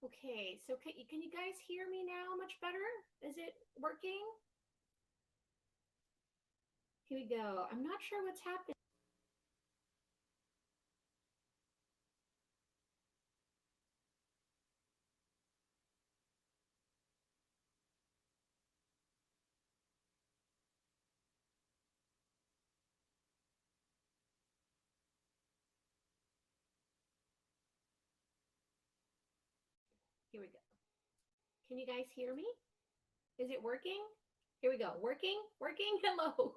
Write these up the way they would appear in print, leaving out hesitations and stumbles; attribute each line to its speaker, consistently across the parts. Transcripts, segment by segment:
Speaker 1: Okay, so can you guys hear me now much better? Is it working? Here we go. I'm not sure what's happening. Here we go. Can you guys hear me? Is it working? Here we go. Working? Working? Hello.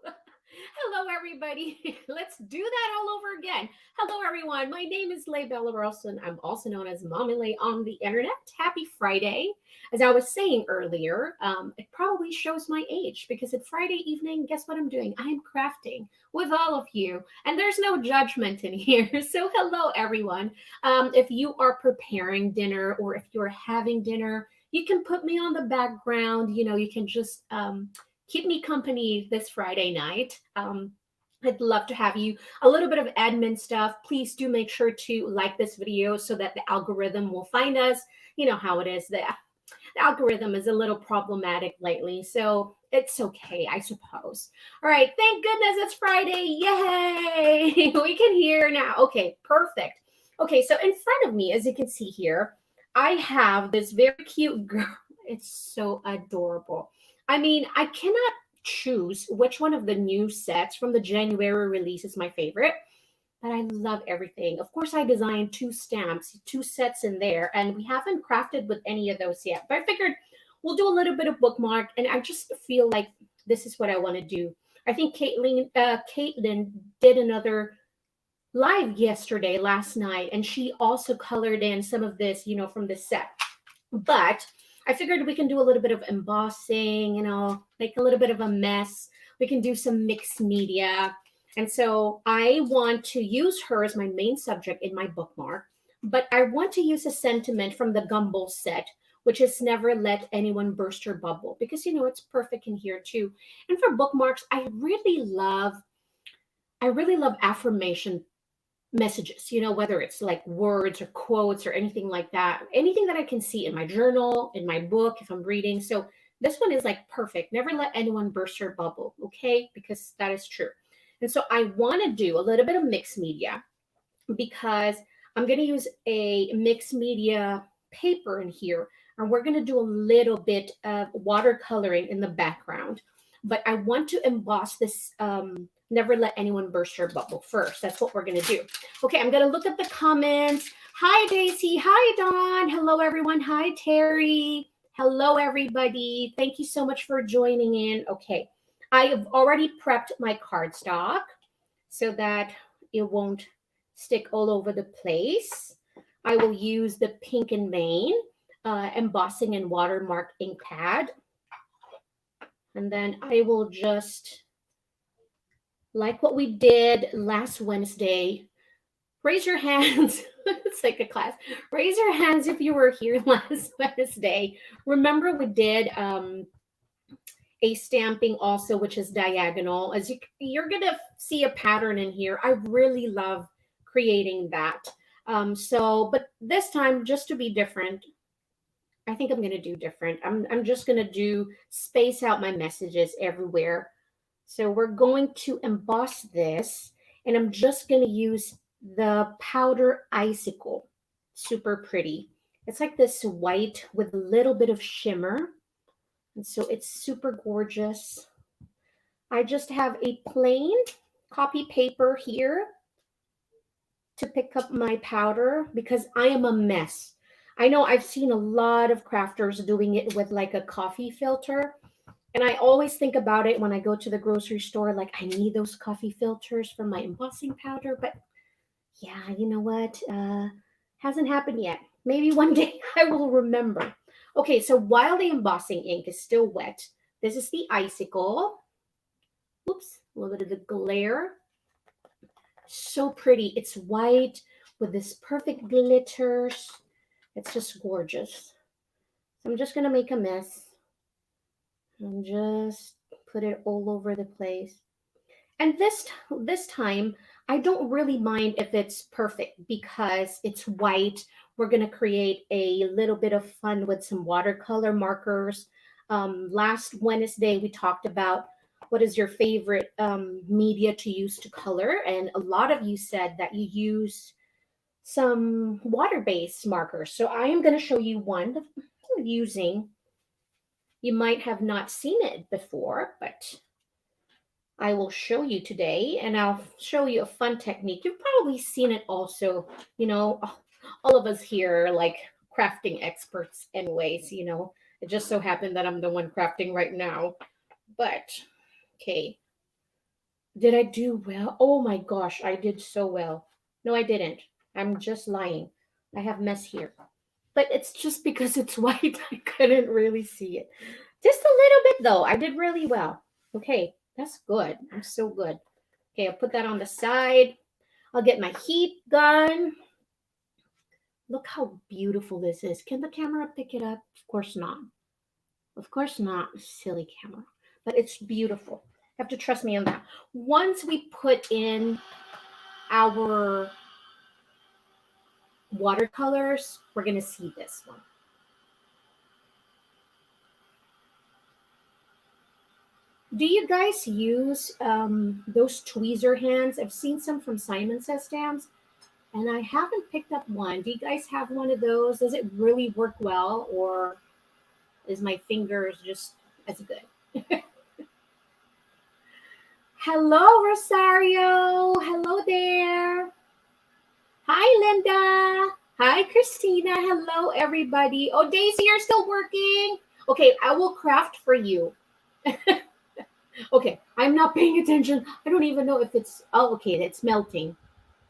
Speaker 1: Hello, everybody. Let's do that all over again. Hello, everyone. My name is Lhey Ralston. I'm also known as Mommy Lhey on the internet. Happy Friday. As I was saying earlier, it probably shows my age because at Friday evening, guess what I'm doing? I am crafting with all of you, and there's no judgment in here. So, hello, everyone. If you are preparing dinner or if you're having dinner, you can put me on the background. You can just keep me company this Friday night. I'd love to have you. A little bit of admin stuff. Please do make sure to like this video so that the algorithm will find us. You know how it is. The algorithm is a little problematic lately, so it's okay, I suppose. All right, thank goodness it's Friday. Yay! We can hear now. Okay, perfect. Okay, so in front of me, as you can see here, I have this very cute girl. It's so adorable. I mean, I cannot choose which one of the new sets from the January release is my favorite, but I love everything. Of course, I designed two stamps, two sets in there, and we haven't crafted with any of those yet. But I figured we'll do a little bit of bookmark, and I just feel like this is what I want to do. I think Caitlin did another live yesterday, last night, and she also colored in some of this, from this set. But I figured we can do a little bit of embossing, make a little bit of a mess. We can do some mixed media. And so I want to use her as my main subject in my bookmark, but I want to use a sentiment from the Gumball set, which is never let anyone burst your bubble, because it's perfect in here too. And for bookmarks, I really love affirmation messages, whether it's like words or quotes or anything like that, anything that I can see in my journal, in my book, if I'm reading. So this one is like perfect. Never let anyone burst your bubble, okay? Because that is true. And so I want to do a little bit of mixed media because I'm going to use a mixed media paper in here, and we're going to do a little bit of watercoloring in the background. But I want to emboss this. Never let anyone burst your bubble first. That's what we're going to do. Okay, I'm going to look at the comments. Hi, Daisy. Hi, Dawn. Hello, everyone. Hi, Terry. Hello, everybody. Thank you so much for joining in. Okay, I have already prepped my cardstock so that it won't stick all over the place. I will use the Pink and Vein embossing and watermark ink pad. And then I will just, like what we did last Wednesday, raise your hands. It's like a class. Raise your hands if you were here last Wednesday. Remember, we did a stamping also, which is diagonal. As you're gonna see a pattern in here. I really love creating that. But this time, just to be different, I think I'm gonna do different. I'm just gonna do space out my messages everywhere. So we're going to emboss this, and I'm just gonna use the powder icicle. Super pretty. It's like this white with a little bit of shimmer. And so it's super gorgeous. I just have a plain copy paper here to pick up my powder because I am a mess. I know I've seen a lot of crafters doing it with like a coffee filter. And I always think about it when I go to the grocery store, like I need those coffee filters for my embossing powder. But yeah, you know what? Hasn't happened yet. Maybe one day I will remember. Okay, so while the embossing ink is still wet, this is the icicle. Whoops, a little bit of the glare. So pretty. It's white with this perfect glitters. It's just gorgeous. So I'm just going to make a mess and just put it all over the place. And this time, I don't really mind if it's perfect because it's white we're going to create a little bit of fun with some watercolor markers. Last Wednesday, we talked about what is your favorite media to use to color. And a lot of you said that you use some water-based markers. So I am going to show you one that I'm using. You might have not seen it before, but I will show you today, and I'll show you a fun technique. You've probably seen it also, you know, all of us here are like crafting experts anyways, you know. It just so happened that I'm the one crafting right now. But, okay. Did I do well? Oh my gosh, I did so well. No, I didn't. I'm just lying. I have mess here. But it's just because it's white, I couldn't really see it. Just a little bit though. I did really well. Okay, that's good. I'm so good. Okay, I'll put that on the side. I'll get my heat gun. Look how beautiful this is. Can the camera pick it up? Of course not. Of course not, silly camera. But it's beautiful. You have to trust me on that. Once we put in our watercolors, we're going to see this one. Do you guys use those tweezer hands? I've seen some from Simon Says Stamps, and I haven't picked up one. Do you guys have one of those? Does it really work well, or is my fingers just as good? Hello, Rosario. Hello there. Hi, Linda. Hi, Christina. Hello, everybody. Oh, Daisy, you're still working? Okay, I will craft for you. Okay, I'm not paying attention. I don't even know if it's, oh, okay, it's melting.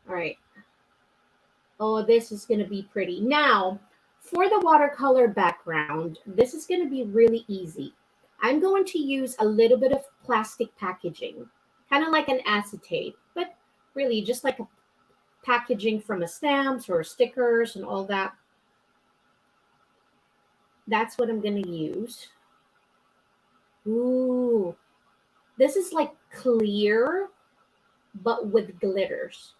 Speaker 1: All right. Oh, this is going to be pretty. Now, for the watercolor background, this is going to be really easy. I'm going to use a little bit of plastic packaging, kind of like an acetate, but really just like a packaging from a stamps or stickers and all that. That's what I'm going to use. Ooh, this is like clear, but with glitters.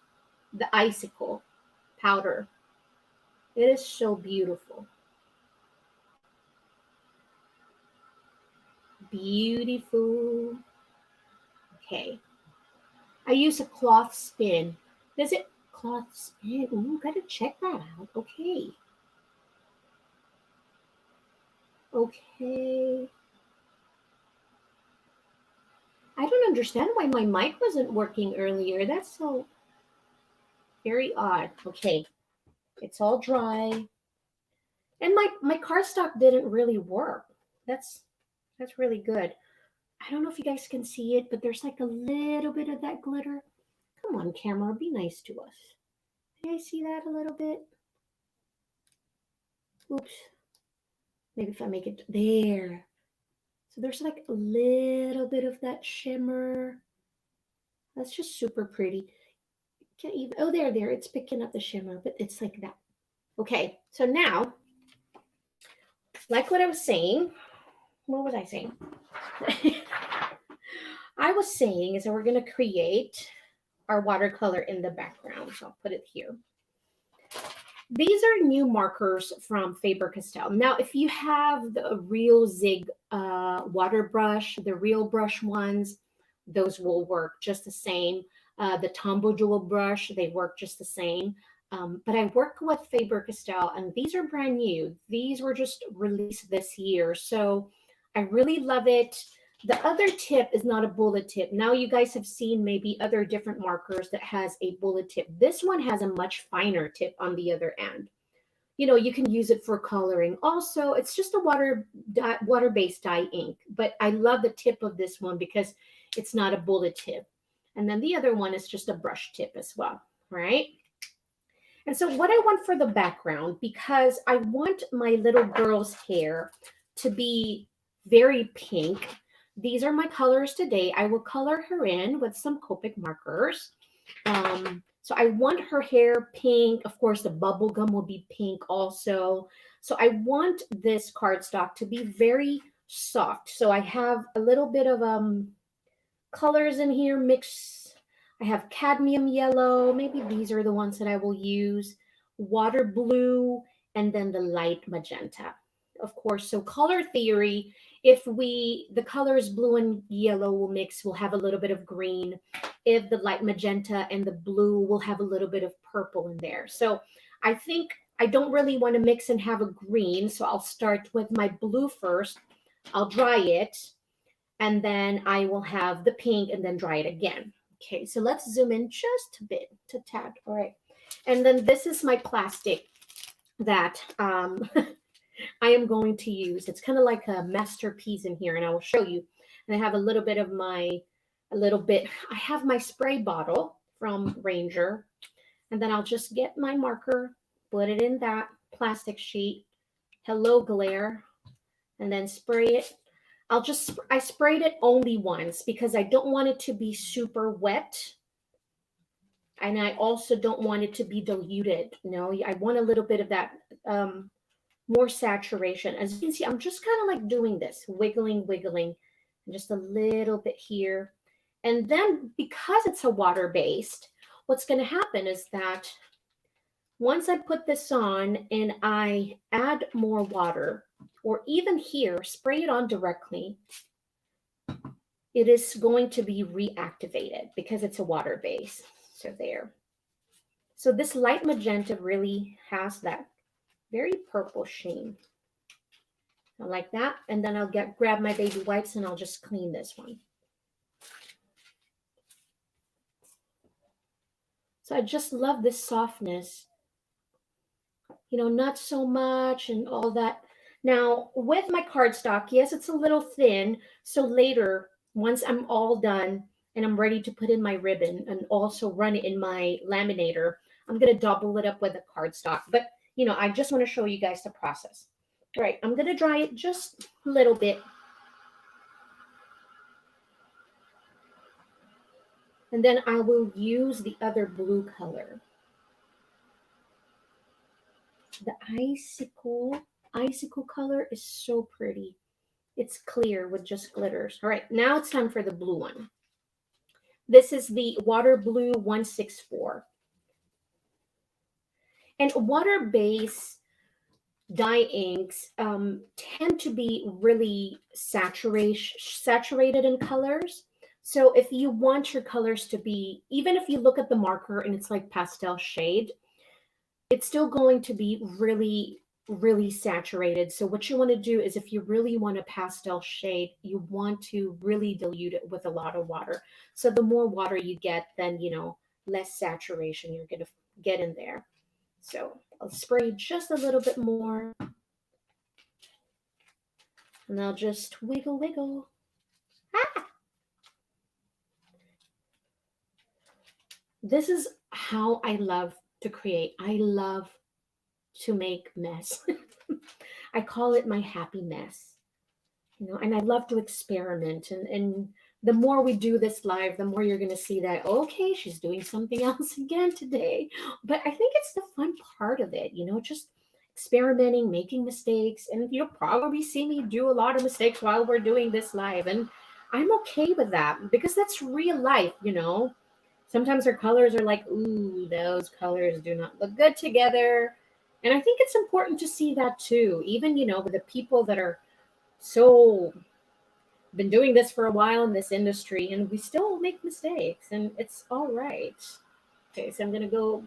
Speaker 1: The icicle powder. It is so beautiful. Beautiful. Okay. I use a cloth spin. Does it cloth spin? Ooh, gotta check that out. Okay. Okay. I don't understand why my mic wasn't working earlier. That's so very odd. Okay. It's all dry. And my cardstock didn't really work. That's really good. I don't know if you guys can see it, but there's like a little bit of that glitter. Come on, camera, be nice to us. Can I see that a little bit? Oops. Maybe if I make it there. So there's like a little bit of that shimmer. That's just super pretty. Can't even, oh, there. It's picking up the shimmer, but it's like that. Okay, so now, like what I was saying, what was I saying? I was saying is that we're going to create our watercolor in the background. So I'll put it here. These are new markers from Faber-Castell. Now, if you have the real Zig water brush, the real brush ones, those will work just the same. The Tombow Jewel brush, they work just the same. But I work with Faber-Castell, and these are brand new. These were just released this year. So I really love it. The other tip is not a bullet tip. Now you guys have seen maybe other different markers that has a bullet tip. This one has a much finer tip on the other end. You know, you can use it for coloring. Also, it's just a water-based dye ink. But I love the tip of this one because it's not a bullet tip. And then the other one is just a brush tip as well, right? And so what I want for the background, because I want my little girl's hair to be very pink. These are my colors today. I will color her in with some Copic markers. So I want her hair pink. Of course, the bubble gum will be pink also. So I want this cardstock to be very soft. So I have a little bit of colors in here mixed. I have cadmium yellow. Maybe these are the ones that I will use. water blue, and then the light magenta. Of course, so color theory, if the colors blue and yellow will mix, we'll have a little bit of green. If the light magenta and the blue will have a little bit of purple in there. So I think I don't really want to mix and have a green, so I'll start with my blue first. I'll dry it, and then I will have the pink and then dry it again. Okay, so let's zoom in just a bit, to tad. All right. And then this is my plastic that I am going to use. It's kind of like a masterpiece in here, and I will show you. And I have a little bit of I have my spray bottle from Ranger, and then I'll just get my marker, put it in that plastic sheet, hello glare, and then spray it. I sprayed it only once because I don't want it to be super wet. And I also don't want it to be diluted. I want a little bit of that more saturation. As you can see, I'm just kind of like doing this, wiggling, and just a little bit here. And then because it's a water-based, what's going to happen is that once I put this on and I add more water, or even here, spray it on directly, it is going to be reactivated because it's a water base. So there. So this light magenta really has that very purple sheen. I like that. And then I'll grab my baby wipes and I'll just clean this one. So I just love this softness. Not so much and all that. Now, with my cardstock, yes, it's a little thin. So later, once I'm all done and I'm ready to put in my ribbon and also run it in my laminator, I'm going to double it up with a cardstock. But, I just want to show you guys the process. All right, I'm going to dry it just a little bit. And then I will use the other blue color. The icicle color is so pretty. It's clear with just glitters. All right, now it's time for the blue one. This is the Water Blue 164. And water-based dye inks tend to be really saturated in colors. So if you want your colors to be, even if you look at the marker and it's like pastel shade, it's still going to be really, really saturated. So what you want to do is, if you really want a pastel shade, you want to really dilute it with a lot of water. So the more water you get, then, less saturation you're going to get in there. So I'll spray just a little bit more. And I'll just wiggle. Ah! This is how I love to create. I love to make mess. I call it my happy mess. And I love to experiment. And the more we do this live, the more you're going to see that, okay, she's doing something else again today. But I think it's the fun part of it, just experimenting, making mistakes. And you'll probably see me do a lot of mistakes while we're doing this live. And I'm okay with that because that's real life, Sometimes our colors are like, ooh, those colors do not look good together. And I think it's important to see that too, even, with the people that are so been doing this for a while in this industry, and we still make mistakes, and it's all right. Okay, so I'm going to go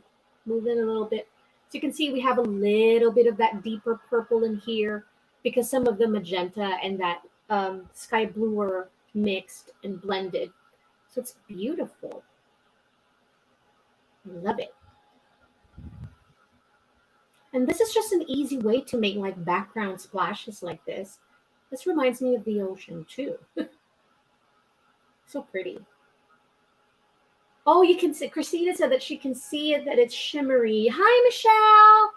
Speaker 1: move in a little bit. So you can see we have a little bit of that deeper purple in here because some of the magenta and that sky blue are mixed and blended. So it's beautiful. I love it. And this is just an easy way to make like background splashes like this. This reminds me of the ocean too. So pretty. Oh, you can see, Christina said that she can see it, that it's shimmery. Hi, Michelle.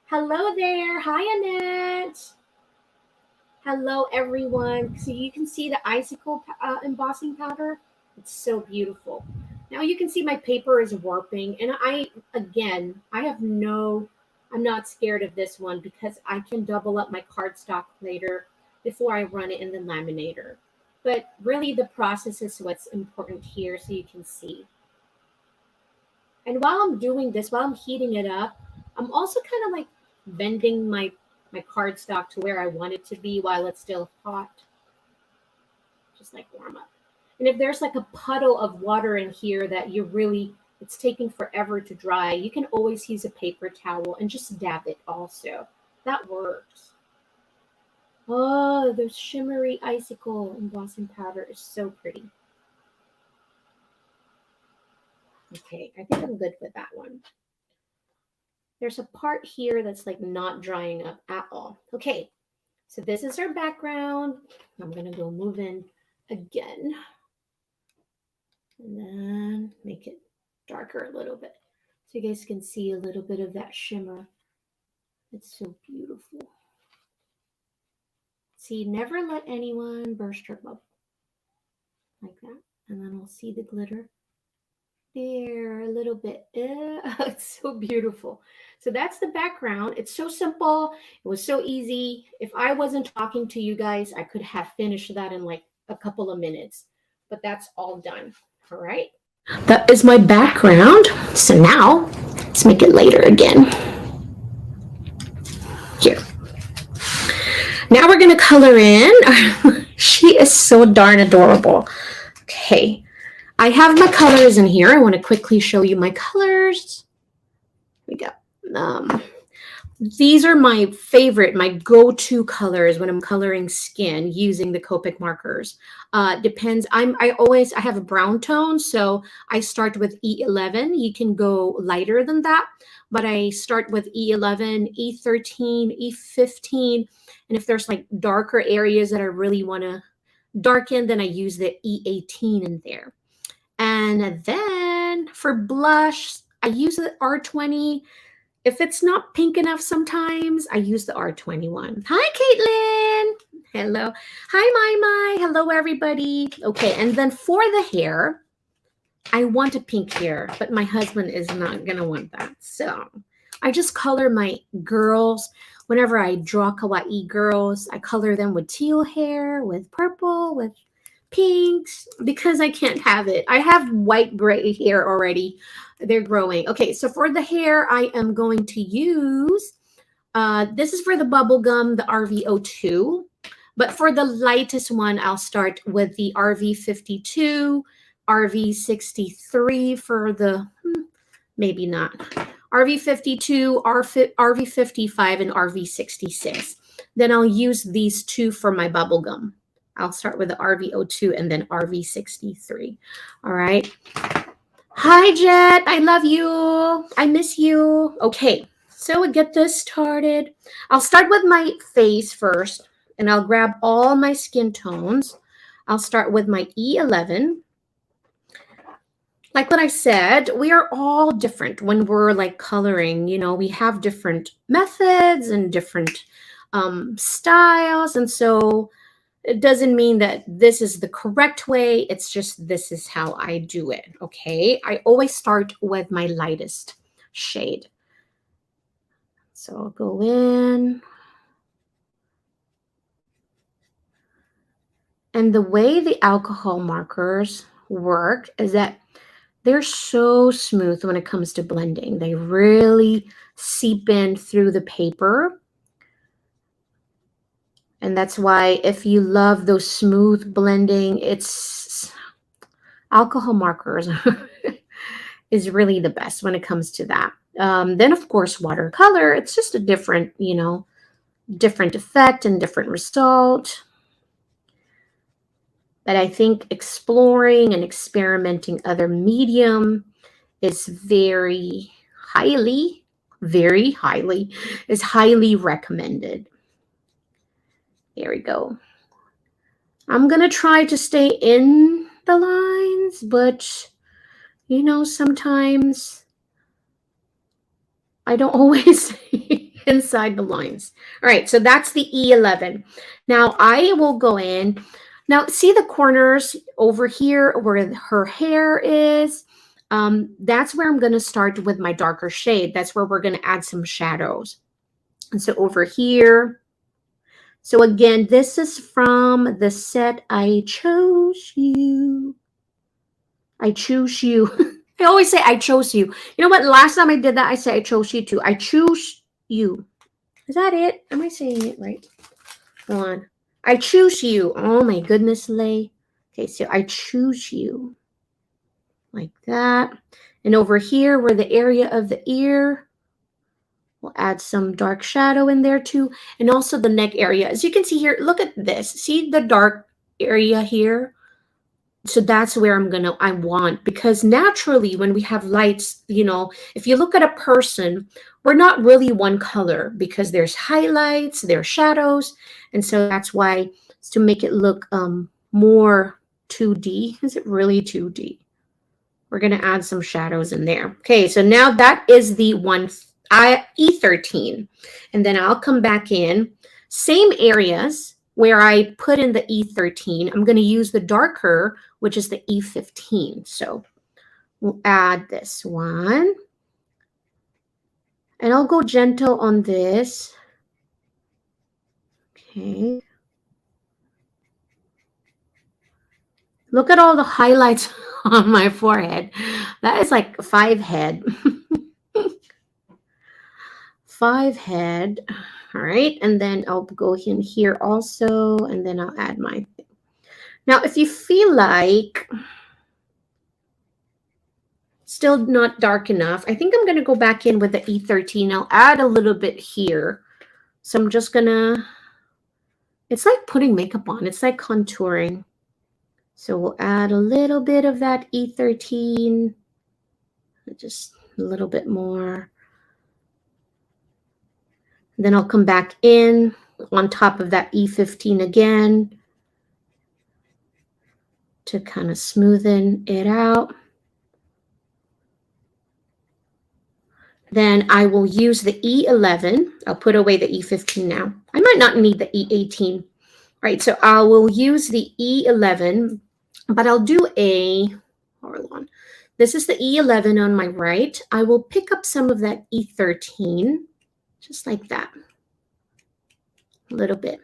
Speaker 1: Hello there. Hi, Annette. Hello, everyone. So you can see the icicle embossing powder. It's so beautiful. Now you can see my paper is warping. And I'm not scared of this one because I can double up my cardstock later before I run it in the laminator. But really the process is what's important here, so you can see. And while I'm doing this, while I'm heating it up, I'm also kind of like bending my cardstock to where I want it to be while it's still hot, just like warm up. And if there's like a puddle of water in here that you really it's taking forever to dry, you can always use a paper towel and just dab it also. That works. Oh, the shimmery icicle embossing powder is so pretty. Okay, I think I'm good with that one. There's a part here that's like not drying up at all. Okay, so this is our background. I'm gonna go move in again and then make it darker a little bit so you guys can see a little bit of that shimmer. It's so beautiful. See, never let anyone burst your bubble like that. And then we'll see the glitter there a little bit. It's so beautiful. So that's the background. It's so simple. It was so easy. If I wasn't talking to you guys, I could have finished that in like a couple of minutes. But that's all done. All right. That is my background. So now let's make it lighter again. Here. Now we're going to color in. She is so darn adorable. Okay. I have my colors in here. I want to quickly show you my colors. Here we go. These are my favorite, my go-to colors when I'm coloring skin using the Copic markers. Depends. I have a brown tone, so I start with E11. You can go lighter than that, but I start with E11, E13, E15, and if there's like darker areas that I really want to darken, then I use the E18 in there. And then for blush, I use the R20. If it's not pink enough sometimes, I use the R21. Hi, Caitlin. Hello. Hi, My. Hello, everybody. Okay, and then for the hair, I want a pink hair, but my husband is not going to want that. So I just color my girls. Whenever I draw kawaii girls, I color them with teal hair, with purple, with pinks, because I can't have it. I have white gray hair already. They're growing. Okay, so for the hair, I am going to use, this is for the bubble gum, the RV02. But for the lightest one, I'll start with the RV52, RV63 for the, maybe not, RV52, RV55, and RV66. Then I'll use these two for my bubble gum. I'll start with the RV02 and then RV63. All right. Hi, Jet. I love you. I miss you. Okay. So we get this started. I'll start with my face first, and I'll grab all my skin tones. I'll start with my E11. Like what I said, we are all different when we're like coloring. You know, we have different methods and different styles. And so it doesn't mean that this is the correct way. It's just this is how I do it, okay? I always start with my lightest shade. So I'll go in. And the way the alcohol markers work is that they're so smooth when it comes to blending. They really seep in through the paper. And that's why if you love those smooth blending, it's alcohol markers is really the best when it comes to that. Then of course, watercolor, it's just a different, different effect and different result. But I think exploring and experimenting other medium is very highly recommended. There we go. I'm going to try to stay in the lines, but sometimes I don't always stay inside the lines. All right, so that's the E11. Now I will go in. Now see the corners over here where her hair is? That's where I'm going to start with my darker shade. That's where we're going to add some shadows. And so over here, so again, this is from the set I Chose You. I Choose You. I always say I chose you. You know what? Last time I did that, I said I chose you too. I choose you. Is that it? Am I saying it right? Hold on. I choose you. Oh my goodness, Lhey. Okay, so I choose you. Like that. And over here, where the area of the ear, we'll add some dark shadow in there too. And also the neck area. As you can see here, look at this. See the dark area here? So that's where I want, because naturally when we have lights, you know, if you look at a person, we're not really one color because there's highlights, there's shadows. And so that's why, to make it look more 2D. Is it really 2D? We're going to add some shadows in there. Okay, so now that is the one E13. And then I'll come back in, same areas where I put in the E13. I'm going to use the darker, which is the E15. So we'll add this one. And I'll go gentle on this. Okay. Look at all the highlights on my forehead. That is like 5 head. 5 head. All right. And then I'll go in here also. And then I'll add my thing. Now, if you feel like still not dark enough, I think I'm going to go back in with the E13. I'll add a little bit here. So I'm just going to, it's like putting makeup on. It's like contouring. So we'll add a little bit of that E13. Just a little bit more. Then I'll come back in on top of that E15 again to kind of smoothen it out. Then I will use the E11. I'll put away the E15 now. I might not need the E18. All right, so I will use the E11, but I'll do a, hold on. This is the E11 on my right. I will pick up some of that E13, just like that, a little bit.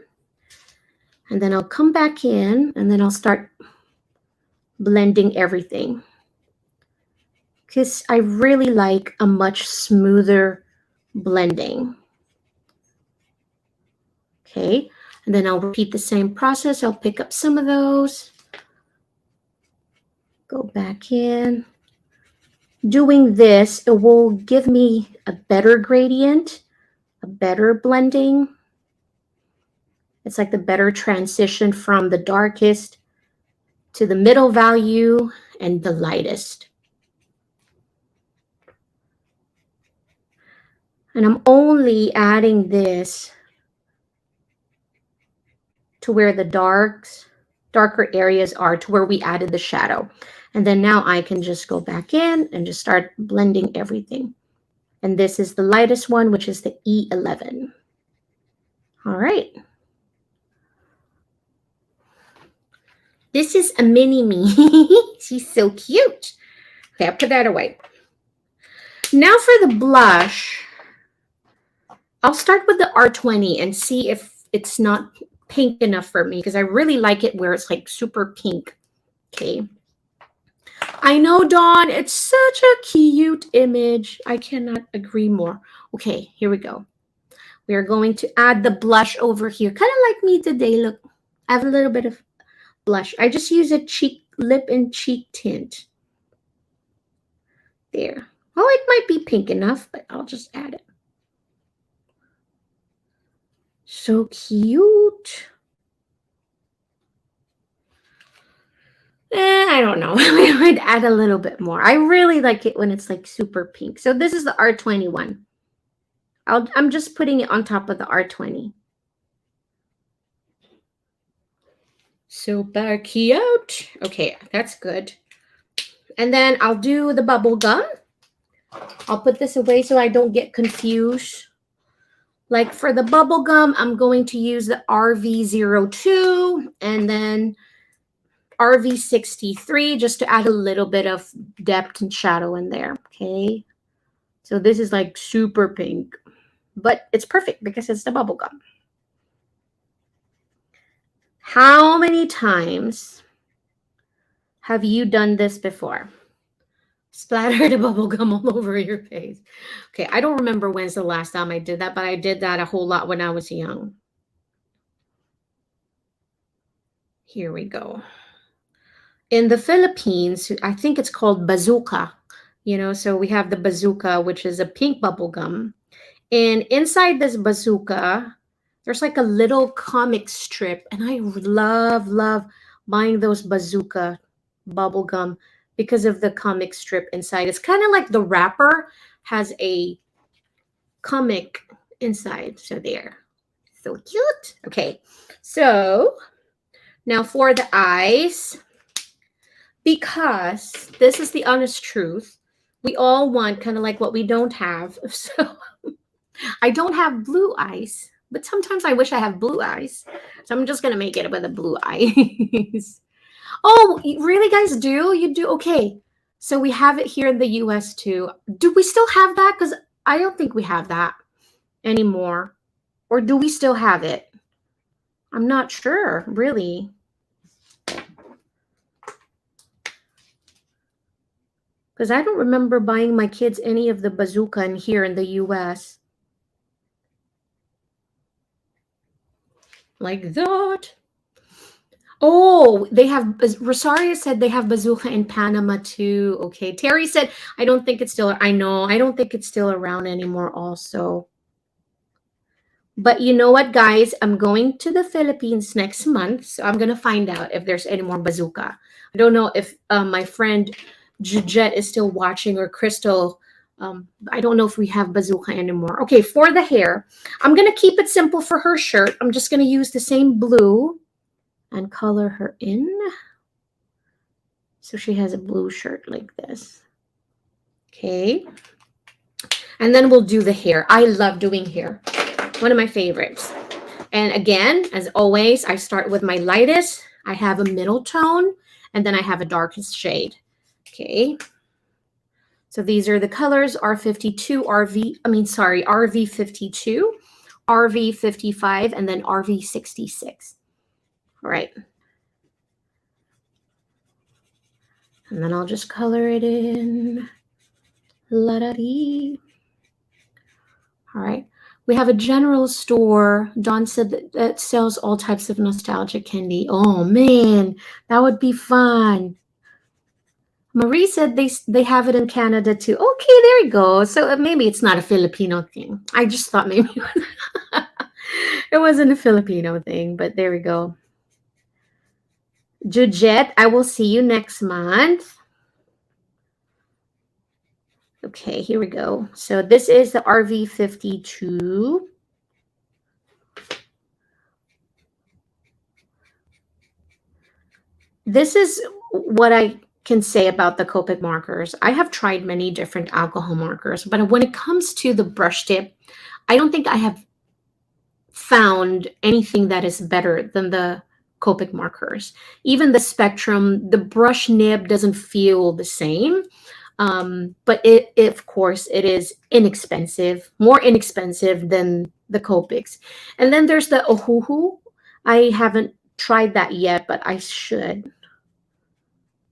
Speaker 1: And then I'll come back in, and then I'll start blending everything, because I really like a much smoother blending. Okay, and then I'll repeat the same process. I'll pick up some of those, go back in. Doing this, it will give me a better gradient, a better blending. It's like the better transition from the darkest to the middle value and the lightest. And I'm only adding this to where the darker areas are, to where we added the shadow. And then now I can just go back in and just start blending everything. And this is the lightest one, which is the E11. All right. This is a mini me. She's so cute. Okay, I'll put that away. Now for the blush, I'll start with the R20 and see if it's not pink enough for me, because I really like it where it's like super pink. Okay. I know, Dawn, it's such a cute image. I cannot agree more. Okay, here we go. We are going to add the blush over here. Kind of like me today. Look, I have a little bit of blush. I just use a lip and cheek tint. There. Oh, it might be pink enough, but I'll just add it. So cute. I don't know. I might add a little bit more. I really like it when it's like super pink. So this is the R21. I'm just putting it on top of the R20. Super cute. Okay, that's good. And then I'll do the bubble gum. I'll put this away so I don't get confused. Like for the bubble gum, I'm going to use the RV02 and then RV63 just to add a little bit of depth and shadow in there. Okay. So this is like super pink, but it's perfect because it's the bubble gum. How many times have you done this before? Splatter the bubble gum all over your face. Okay, I don't remember when's the last time I did that, but I did that a whole lot when I was young. Here we go. In the Philippines, I think it's called bazooka. So we have the bazooka, which is a pink bubble gum. And inside this bazooka, there's like a little comic strip. And I love buying those bazooka bubble gum because of the comic strip inside. It's kind of like the wrapper has a comic inside. So there. So cute. Okay. So now for the eyes, because this is the honest truth, we all want kind of like what we don't have. So I don't have blue eyes, but sometimes I wish I have blue eyes. So I'm just going to make it with a blue eyes. Oh, really, guys? You do? Okay. So we have it here in the US too. Do we still have that? Because I don't think we have that anymore. Or do we still have it? I'm not sure, really. Because I don't remember buying my kids any of the bazooka in here in the US. Like that. Oh, they have, Rosaria said they have bazooka in Panama too. Okay. Terry said, I don't think it's still, I know, I don't think it's still around anymore also. But you know what, guys? I'm going to the Philippines next month, so I'm going to find out if there's any more bazooka. I don't know if my friend Jujet is still watching, or Crystal. I don't know if we have bazooka anymore. Okay, for the hair, I'm going to keep it simple for her shirt. I'm just going to use the same blue and color her in. So she has a blue shirt like this. Okay. And then we'll do the hair. I love doing hair. One of my favorites. And again, as always, I start with my lightest. I have a middle tone, and then I have a darkest shade. Okay. So these are the colors: R52, RV52, RV55, and then RV66. All right. And then I'll just color it in. La-da-dee. All right. We have a general store. John said that sells all types of nostalgic candy. Oh, man, that would be fun. Marie said they have it in Canada too. Okay, there you go. So maybe it's not a Filipino thing. I just thought maybe it wasn't a Filipino thing, but there we go. Jujet, I will see you next month. Okay, here we go. So this is the RV52. This is what I can say about the Copic markers. I have tried many different alcohol markers, but when it comes to the brush tip, I don't think I have found anything that is better than the Copic markers. Even the Spectrum, the brush nib doesn't feel the same. But of course, it is inexpensive, more inexpensive than the Copics. And then there's the Ohuhu. I haven't tried that yet, but I should.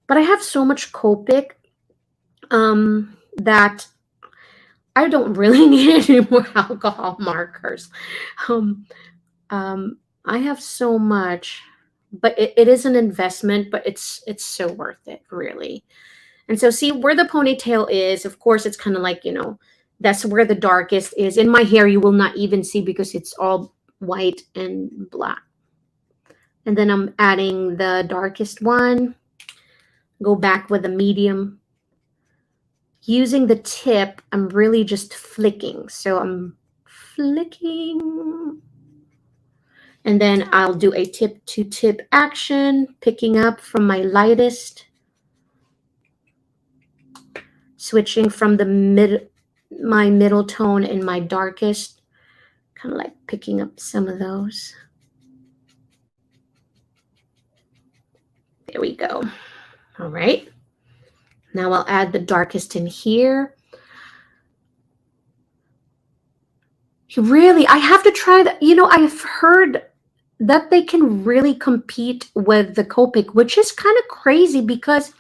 Speaker 1: But I have so much Copic that I don't really need any more alcohol markers. I have so much, but it is an investment, but it's so worth it, really. And so see where the ponytail is, of course, it's kind of like, that's where the darkest is. In my hair, you will not even see because it's all white and black. And then I'm adding the darkest one. Go back with a medium. Using the tip, I'm really just flicking. So I'm flicking. And then I'll do a tip-to-tip action, picking up from my lightest, switching from my middle tone and my darkest, kind of like picking up some of those. There we go. All right. Now I'll add the darkest in here. Really, I have to try that. I've heard that they can really compete with the Copic, which is kind of crazy because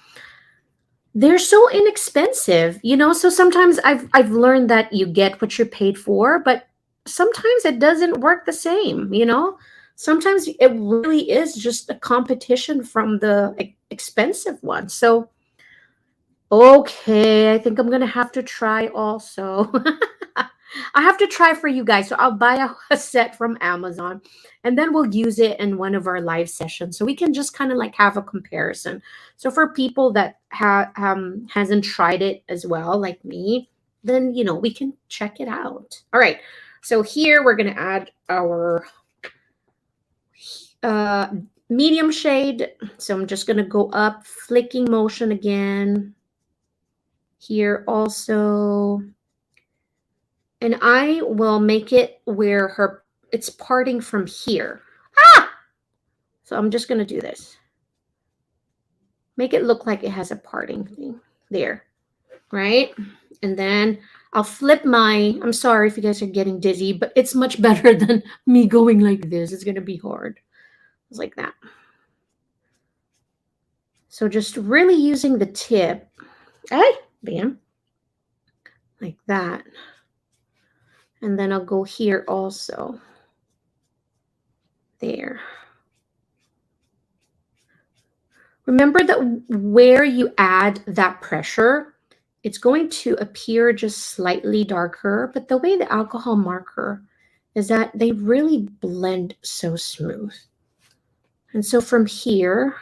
Speaker 1: they're so inexpensive, you know. So sometimes I've learned that you get what you're paid for, but sometimes it doesn't work the same, you know. Sometimes it really is just a competition from the expensive one. So okay, I think I'm gonna have to try also. I have to try for you guys. So I'll buy a set from Amazon and then we'll use it in one of our live sessions. So we can just kind of like have a comparison. So for people that hasn't tried it as well, like me, then you know we can check it out. All right. So here we're gonna add our uh medium shade. So I'm just gonna go up, flicking motion again. Here also, and I will make it where it's parting from here. Ah! So I'm just going to do this. Make it look like it has a parting thing there, right? And then I'll flip I'm sorry if you guys are getting dizzy, but it's much better than me going like this. It's going to be hard. It's like that. So just really using the tip. Hey, bam. Like that. And then I'll go here also. There. Remember that where you add that pressure, it's going to appear just slightly darker, but the way the alcohol marker is that they really blend so smooth. And so from here,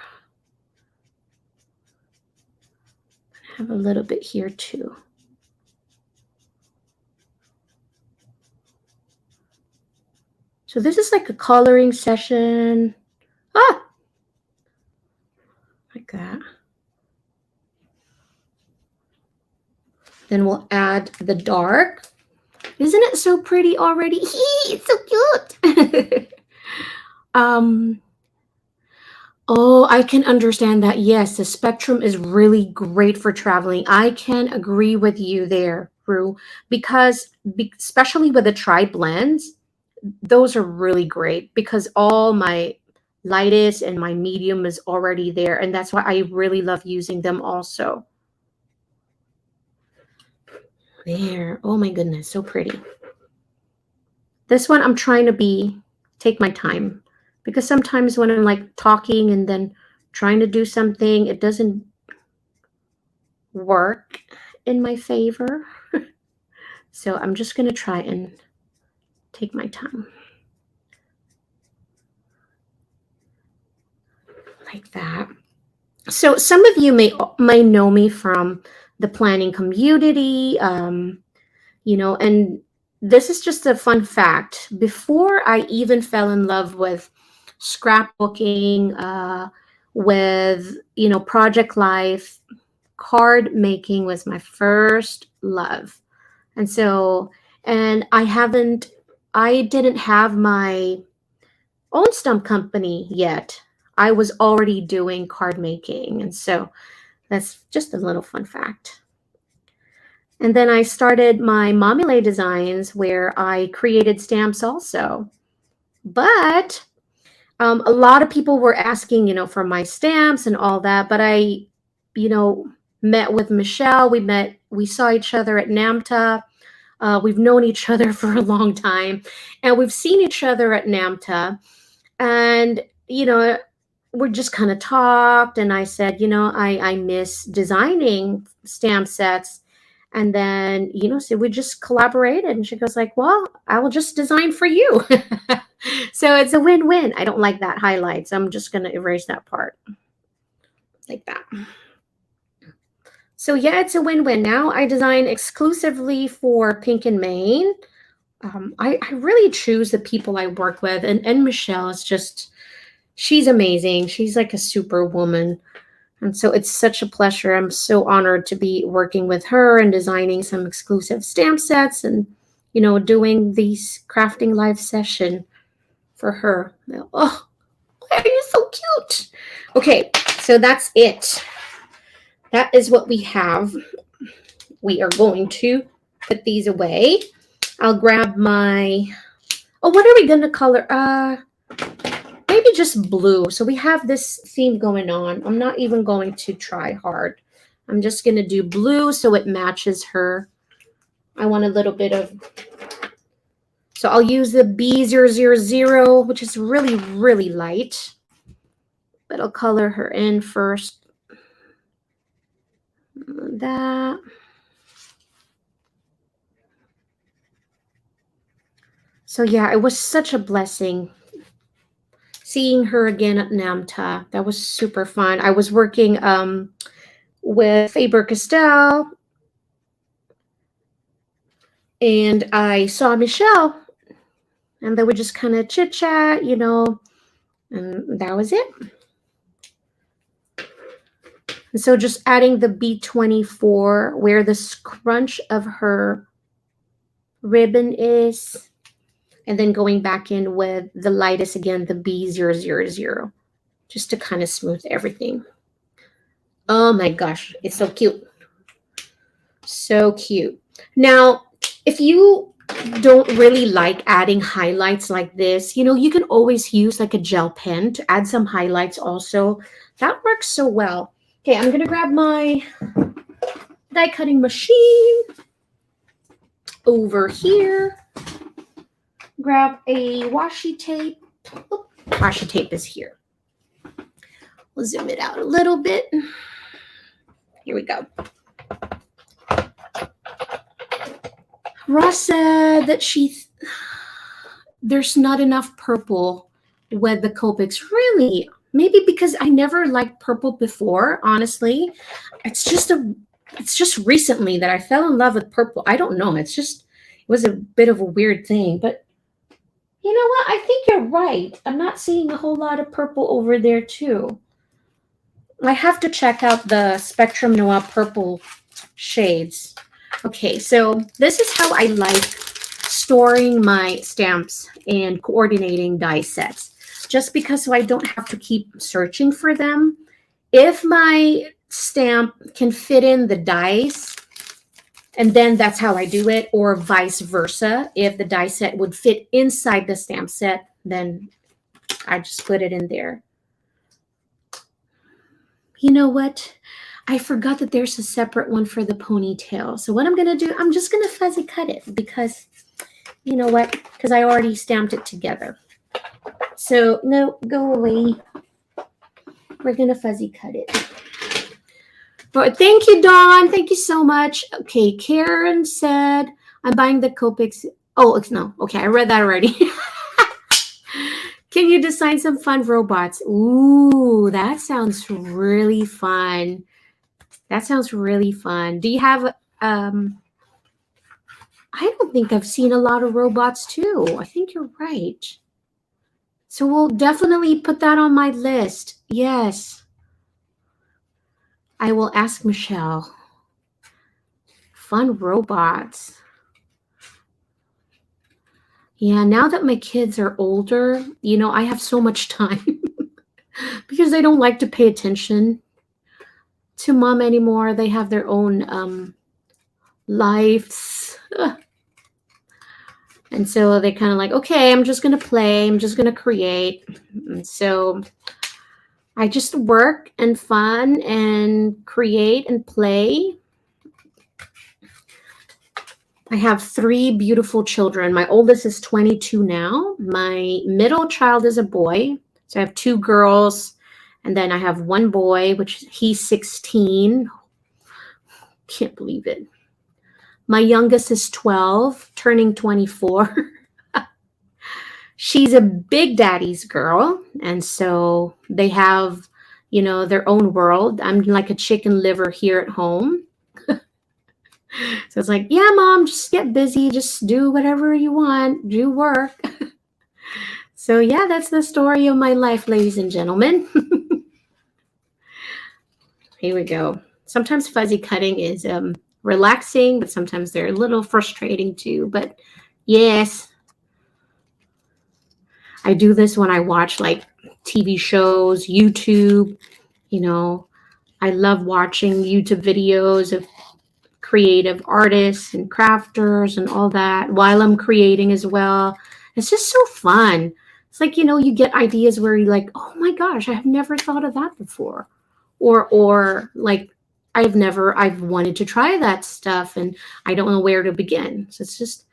Speaker 1: I have a little bit here too. So this is like a coloring session. Ah! Like that. Then we'll add the dark. Isn't it so pretty already? It's so cute. Oh, I can understand that. Yes, the spectrum is really great for traveling. I can agree with you there, Rue, because especially with the tri blends, those are really great because all my lightest and my medium is already there, and that's why I really love using them also. There. Oh my goodness, so pretty. This one I'm trying to take my time because sometimes when I'm like talking and then trying to do something, it doesn't work in my favor. So I'm just going to try and take my time. Like that. So some of you may know me from the planning community, you know, and this is just a fun fact. Before I even fell in love with scrapbooking, with, you know, project life, card making was my first love. And so, and I didn't have my own stump company yet. I was already doing card making. And so that's just a little fun fact. And then I started my Mommy Lhey Designs where I created stamps also. But a lot of people were asking, you know, for my stamps and all that. But I, you know, met with Michelle. We saw each other at NAMTA. We've known each other for a long time. And we've seen each other at NAMTA. And, you know, we just kind of talked. And I said, you know, I miss designing stamp sets. And then, you know, so we just collaborated. And she goes like, well, I will just design for you. So it's a win-win. I don't like that highlight. So I'm just going to erase that part like that. So yeah, it's a win-win. Now I design exclusively for Pink and Maine. I really choose the people I work with. And Michelle is just, she's amazing. She's like a superwoman. And so it's such a pleasure. I'm so honored to be working with her and designing some exclusive stamp sets and, you know, doing these crafting live session for her. Oh, why are you so cute? Okay, so that's it. That is what we have. We are going to put these away. I'll grab my, oh, what are we going to color? Maybe just blue. So we have this theme going on. I'm not even going to try hard. I'm just going to do blue so it matches her. I want a little bit of, so I'll use the B000, which is really, really light. But I'll color her in first. That. So yeah, it was such a blessing seeing her again at NAMTA. That was super fun. I was working with Faber-Castell, and I saw Michelle, and they would just kind of chit chat, you know, and that was it. And so just adding the B24 where the scrunch of her ribbon is, and then going back in with the lightest again, the B000, just to kind of smooth everything. Oh my gosh, it's so cute. So cute. Now, if you don't really like adding highlights like this, you know, you can always use like a gel pen to add some highlights also. That works so well. Okay, I'm gonna grab my die cutting machine over here. Grab a washi tape. Oh, washi tape is here. We'll zoom it out a little bit. Here we go. Ross said that there's not enough purple with the Copics. Really? Maybe because I never liked purple before, honestly. It's just recently that I fell in love with purple. I don't know. It was a bit of a weird thing, but you know what? I think you're right. I'm not seeing a whole lot of purple over there too. I have to check out the Spectrum Noir purple shades. Okay, so this is how I like storing my stamps and coordinating die sets. Just because so I don't have to keep searching for them. If my stamp can fit in the dies, and then that's how I do it, or vice versa. If the die set would fit inside the stamp set, then I just put it in there. You know what? I forgot that there's a separate one for the ponytail. So what I'm going to do, I'm just going to fuzzy cut it because, you know what? Because I already stamped it together. So no, go away. We're going to fuzzy cut it. But thank you, Dawn. Thank you so much. Okay, Karen said, I'm buying the Copics. Oh, no. Okay, I read that already. Can you design some fun robots? Ooh, that sounds really fun. That sounds really fun. Do you have, I don't think I've seen a lot of robots too. I think you're right. So we'll definitely put that on my list. Yes. I will ask Michelle. Fun robots. Yeah, now that my kids are older, you know, I have so much time because they don't like to pay attention to mom anymore. They have their own lives. And so they kind of like, okay, I'm just going to play. I'm just going to create. And so I just work and fun and create and play. I have 3 beautiful children. My oldest is 22 now. My middle child is a boy. So I have 2 girls. And then I have 1 boy, which he's 16. Can't believe it. My youngest is 12, turning 24. She's a big daddy's girl. And so they have, you know, their own world. I'm like a chicken liver here at home. So it's like, yeah, mom, just get busy. Just do whatever you want. Do work. So yeah, that's the story of my life, ladies and gentlemen. Here we go. Sometimes fuzzy cutting is relaxing, but sometimes they're a little frustrating too. But yes, I do this when I watch like TV shows, YouTube. You know, I love watching YouTube videos of creative artists and crafters and all that while I'm creating as well. It's just so fun. It's like, you know, you get ideas where you're like, oh my gosh, I have never thought of that before. Or like I've wanted to try that stuff and I don't know where to begin. So it's just,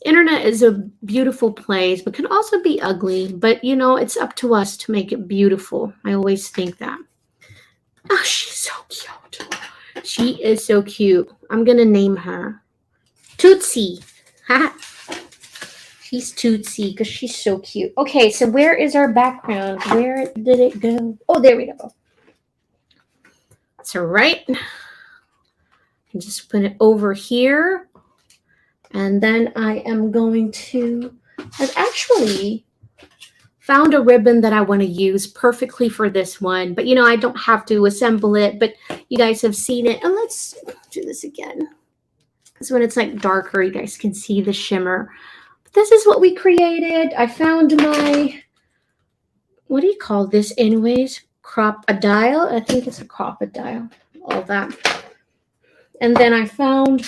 Speaker 1: internet is a beautiful place, but can also be ugly. But you know, it's up to us to make it beautiful. I always think that. Oh, she's so cute. She is so cute. I'm gonna name her Tootsie. She's Tootsie because she's so cute. Okay, so where is our background? Where did it go? Oh, there we go. So right, and just put it over here. And then I am going to, I've actually found a ribbon that I want to use perfectly for this one. But, you know, I don't have to assemble it, but you guys have seen it. And let's do this again. Because when it's like darker, you guys can see the shimmer. But this is what we created. I found my, what do you call this anyways? Crop-a-dial. I think it's a crop-a-dial. All that. And then I found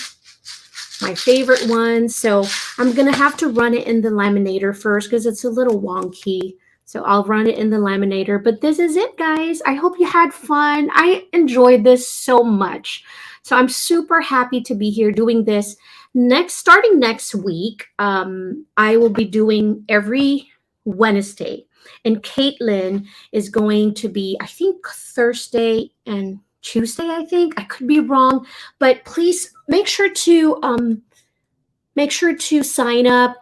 Speaker 1: my favorite one. So I'm going to have to run it in the laminator first because it's a little wonky. So I'll run it in the laminator. But this is it, guys. I hope you had fun. I enjoyed this so much. So I'm super happy to be here doing this. Starting next week, I will be doing every Wednesday. And Caitlin is going to be, I think, Thursday and Tuesday, I think. I could be wrong, but please make sure to sign up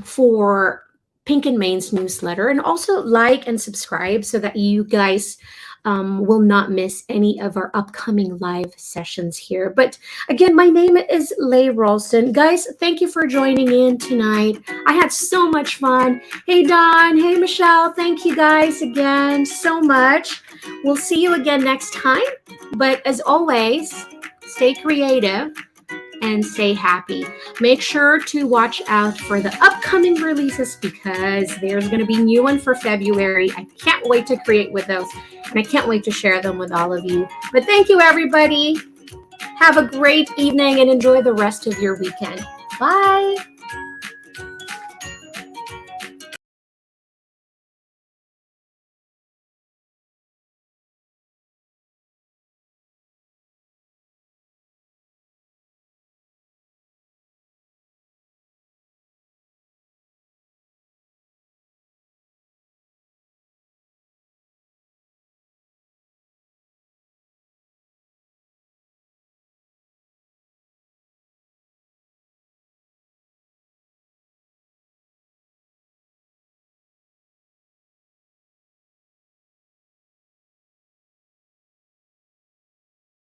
Speaker 1: for Pink and Main's newsletter, and also like and subscribe so that you guys will not miss any of our upcoming live sessions here. But again, my name is Lhey Ralston. Guys, thank you for joining in tonight. I had so much fun. Hey, Don. Hey, Michelle. Thank you guys again so much. We'll see you again next time. But as always, stay creative and stay happy. Make sure to watch out for the upcoming releases because there's going to be a new one for February. I can't wait to create with those, and I can't wait to share them with all of you. But thank you, everybody. Have a great evening and enjoy the rest of your weekend. Bye.